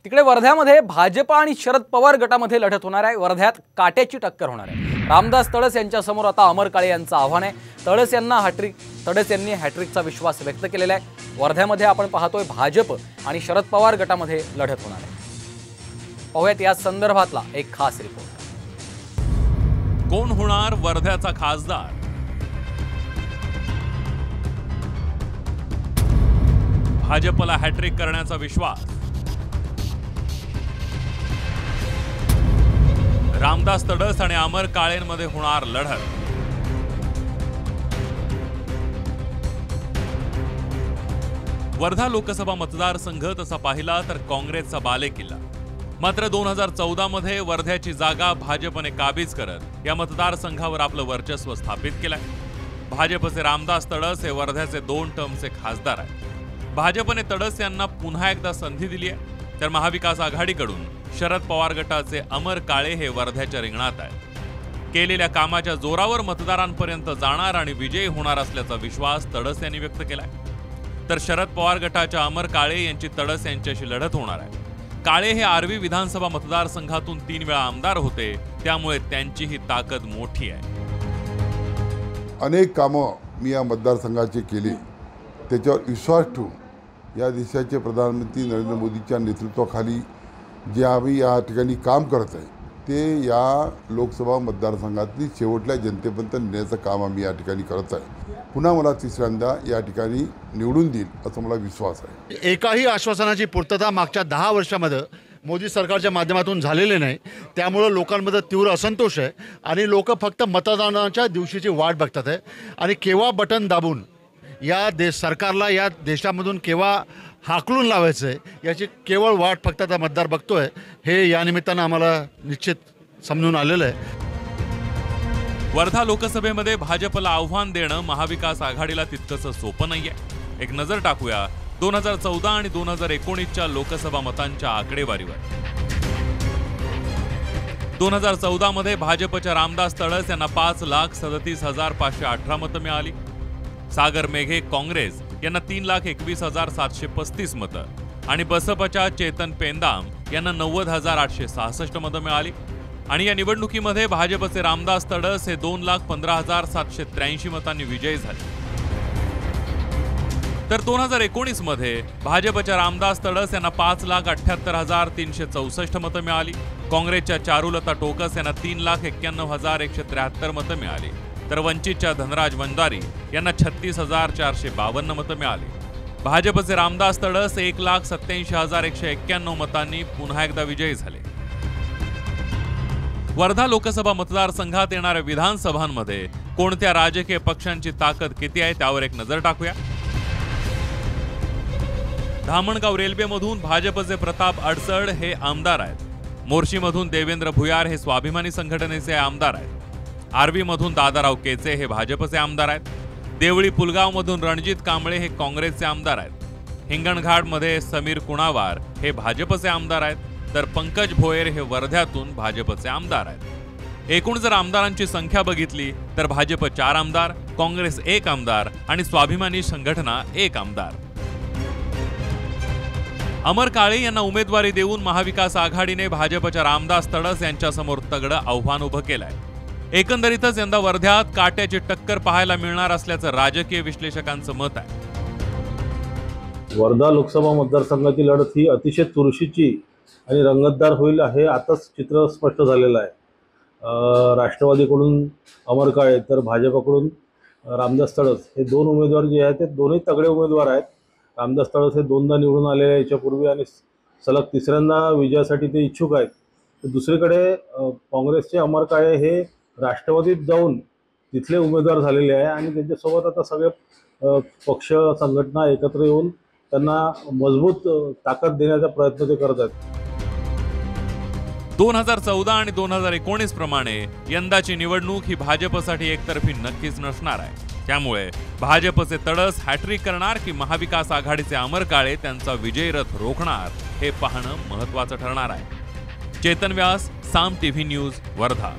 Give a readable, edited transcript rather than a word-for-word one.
तिकडे वर्ध्यामध्ये भाजप आणि शरद पवार गटामध्ये लढत होणार आहे। वर्ध्यात काट्याची टक्कर होणार आहे। रामदास तडस यांच्या समोर आता अमर काळे यांचं आव्हान आहे। तडस यांनी हॅट्रिकचा विश्वास व्यक्त केलेला आहे। वर्ध्यामध्ये आपण पाहतोय भाजप आणि शरद पवार गटामध्ये लढत होणार आहे। पाहूयात या संदर्भातला एक खास रिपोर्ट। कोण होणार वर्ध्याचा खासदार? भाजपला हॅट्रिक करण्याचा विश्वास। रामदास तडस आणि अमर काळेंमध्ये होणार लढत। वर्धा लोकसभा मतदारसंघ तसा पाहिला तर काँग्रेसचा बालेकिल्ला, मात्र 2014 मध्ये वर्ध्याची जागा भाजपने काबीज करत या मतदारसंघावर आपलं वर्चस्व स्थापित केलंय। भाजपचे रामदास तडस हे वर्ध्याचे 2 टर्मचे खासदार आहेत। भाजपने तडस यांना पुन्हा एकदा संधी दिली आहे, तर महाविकास आघाडीकडून शरद पवार गटाचे अमर काळे हे वर्ध्याच्या रिंगणात आहेत। केलेल्या कामाच्या जोरावर मतदारांपर्यंत जाणार आणि विजयी होणार असल्याचा विश्वास तडस यांनी व्यक्त केलाय। तर शरद पवार गटाच्या अमर काळे यांची तडस यांच्याशी लढत होणार आहे। काळे हे आर्वी विधानसभा मतदारसंघातून 3 वेळा आमदार होते, त्यामुळे त्यांची ही ताकद मोठी आहे। अनेक कामं मी या मतदारसंघाचे केले, त्याच्यावर विश्वास ठेवून या देशाचे प्रधानमंत्री नरेंद्र मोदींच्या नेतृत्वाखाली जे आम्ही या ठिकाणी काम करत आहे ते या लोकसभा मतदारसंघातली शेवटल्या जनतेपर्यंत नेण्याचं काम आम्ही या ठिकाणी करत आहे। पुन्हा मला तिसऱ्यांदा या ठिकाणी निवडून देईल असा मला विश्वास आहे। एकाही आश्वासनाची पूर्तता मागच्या 10 वर्षामध्ये मोदी सरकारच्या माध्यमातून झालेले नाही, त्यामुळे लोकांमध्ये तीव्र असंतोष आहे आणि लोक फक्त मतदानाच्या दिवशीची वाट बघतात आहे आणि केव्हा बटन दाबून या सरकारला या देशामधून केव्हा हाकलून लावायचं आहे याची केवळ वाट फक्त आता मतदार बघतोय। हे या निमित्तानं आम्हाला निश्चित समजून आलेलं आहे। वर्धा लोकसभेमध्ये भाजपला आव्हान देणं महाविकास आघाडीला तितकंसं सोपं नाहीये। एक नजर टाकूया 2014 आणि 2019च्या लोकसभा मतांच्या आकडेवारीवर। 2014 मध्ये भाजपच्या रामदास तडस यांना 5,37,518 मतं मिळाली। सागर मेघे काँग्रेस यांना 3,21,735 मतं आणि बसपच्या चेतन पेंदाम यांना 90,866 मतं मिळाली। आणि या निवडणुकीमध्ये भाजपचे रामदास तडस हे 2,15,783 मतांनी विजयी झाले। तर 2019 मध्ये भाजपच्या रामदास तडस यांना 5,78,364 मतं मिळाली। काँग्रेसच्या चारुलता टोकस यांना 3,91,173 मतं मिळाली, तर वंचितच्या धनराज वंजारी यांना 36,452 मतं मिळाली। भाजपचे रामदास तडस 1,87,191 मतांनी पुन्हा एकदा विजयी झाले। वर्धा लोकसभा मतदारसंघात येणाऱ्या विधानसभांमध्ये कोणत्या राजकीय पक्षांची ताकद किती आहे त्यावर एक नजर टाकूया। धामणगाव रेल्वेमधून भाजपचे प्रताप अडसड हे आमदार आहेत। मोर्शीमधून देवेंद्र भुयार हे स्वाभिमानी संघटनेचे आमदार आहेत। आर्वीमधून दादाराव केचे हे भाजपचे आमदार आहेत। देवळी पुलगावमधून रणजित कांबळे हे काँग्रेसचे आमदार आहेत। हिंगणघाटमध्ये समीर कुणावार हे भाजपचे आमदार आहेत, तर पंकज भोयर हे वर्ध्यातून भाजपचे आमदार आहेत। एकूण जर आमदारांची संख्या बघितली तर भाजप 4 आमदार, काँग्रेस 1 आमदार आणि स्वाभिमानी संघटना 1 आमदार। अमर काळे यांना उमेदवारी देऊन महाविकास आघाडीने भाजपच्या रामदास तडस यांच्यासमोर तगडं आव्हान उभं केलंय। एकंदरीतच यंदा वर्ध्यात काट्याची टक्कर पाहायला मिळणार असल्याचं राजकीय विश्लेषकांचं मत आहे। वर्धा लोकसभा मतदारसंघाची लढत ही अतिशय चुरशीची आणि रंगतदार होईल हे आताच चित्र स्पष्ट झालेलं आहे। राष्ट्रवादीकडून अमर काळे तर भाजपकडून रामदास तडस हे 2 उमेदवार जे आहेत ते दोन्ही तगडे उमेदवार आहेत। रामदास तडस हे 2दा निवडून आलेले याच्यापूर्वी आणि सलग 3ऱ्यांदा विजयासाठी ते इच्छुक आहेत। तर दुसरीकडे काँग्रेसचे अमर काळे हे राष्ट्रवादीत जाऊन तिथले उमेदवार झालेले आहे आणि त्यांच्यासोबत आता सगळे पक्ष संघटना एकत्र येऊन त्यांना मजबूत ताकद देण्याचा प्रयत्न ते करत आहेत। 2014 आणि 2019 प्रमाणे यंदाची निवडणूक ही भाजपसाठी एकतर्फी नक्कीच नसणार आहे। त्यामुळे भाजपचे तडस हॅट्रिक करणार की महाविकास आघाडीचे अमर काळे त्यांचा विजयी रथ रोखणार हे पाहणं महत्त्वाचं ठरणार आहे। चेतन व्यास, साम टीव्ही न्यूज, वर्धा।